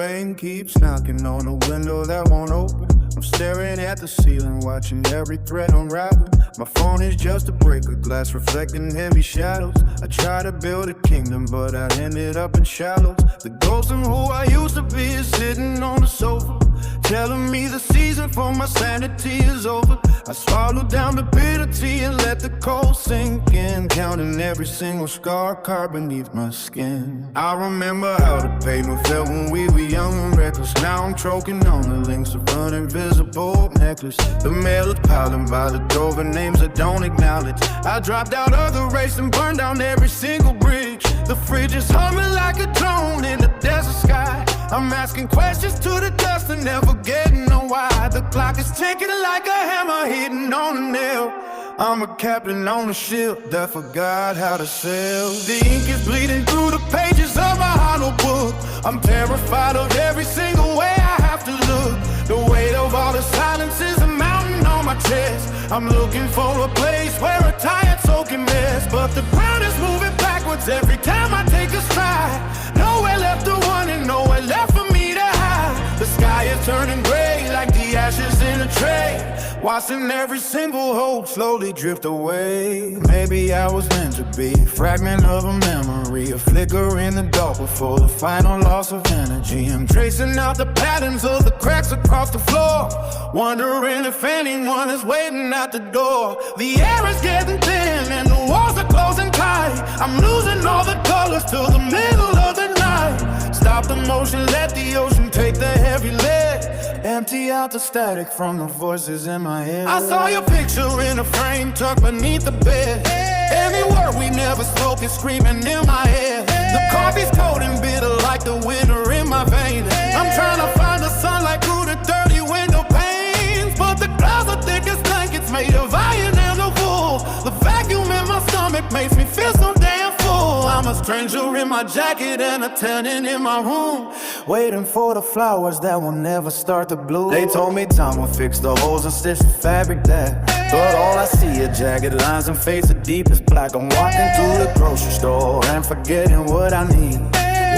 rain keeps knocking on the window that won't open. I'm staring at the ceiling, watching every thread unravel. My phone is just a breaker glass reflecting heavy shadows. I try to build a kingdom, but I ended up in shallows. The ghost of who I used to be is sitting on the sofa, telling me the season for my sanity is over. I swallowed down the bitter tea and let the cold sink in, counting every single scar carved beneath my skin. I remember how the pavement felt when we were young and reckless. Now I'm choking on the links of an invisible necklace. The mail is piling by the door with names I don't acknowledge. I dropped out of the race and burned down every single bridge. The fridge is humming like a drone in the desert sky. I'm asking questions to the dust and never getting no why. The clock is ticking like a hammer hitting on a nail. I'm a captain on a ship that forgot how to sail. The ink is bleeding through the pages of a hollow book. I'm terrified of every single way I have to look. The weight of all the silence is a mountain on my chest. I'm looking for a place where a tired soul can rest, but the ground is moving backwards every time I take a stride. Nowhere left to run and nowhere left for me to hide. The sky is turning gray like the ashes in a tray, watching every single hope slowly drift away. Maybe I was meant to be a fragment of a memory, a flicker in the dark before the final loss of energy. I'm tracing out the patterns of the cracks across the floor, wondering if anyone is waiting at the door. The air is getting thin and the walls are closing tight. I'm losing all the colors till the middle of the night. Stop the motion, let the ocean take the heavy lead. Empty out the static from the voices in my head. I saw your picture in a frame tucked beneath the bed. Every word we never spoke is screaming in my head. The coffee's cold and bitter like the winter in my veins. I'm trying to find the sunlight through the dirty window panes, but the clouds are thick as blankets made of iron and the wool. The vacuum in my stomach makes me feel so damn full. I'm a stranger in my jacket and a tenant in my room, waiting for the flowers that will never start to bloom. They told me time will fix the holes and stitch the fabric that, but all I see are jagged lines and face the deepest black. I'm walking through the grocery store and forgetting what I need,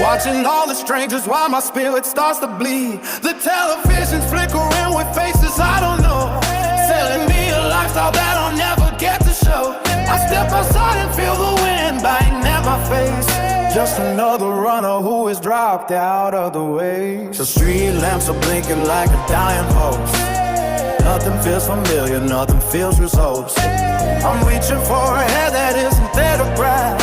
watching all the strangers while my spirit starts to bleed. The television's flickering with faces I don't know, selling me a lifestyle that I'll never get to show. I step outside and feel the wind biting at my face, just another runner who has dropped out of the way. The street lamps are blinking like a dying host. Nothing feels familiar, nothing feels results. I'm reaching for a head that isn't there to grab,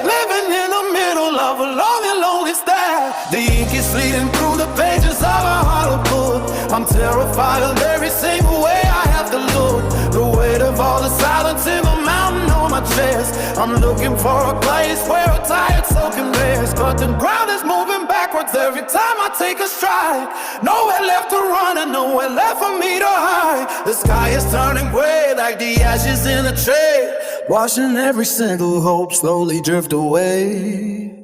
living in the middle of a long and lonely stare. The ink is bleeding through the pages of a hollow book. I'm terrified of every single way I have to look. The weight of all the silence in the mountain on my chest. I'm looking for a place where a tired soul can rest, but the ground is moving backwards every time I take a stride. Nowhere left to run and nowhere left for me to hide. The sky is turning gray like the ashes in a tray, watching every single hope slowly drift away.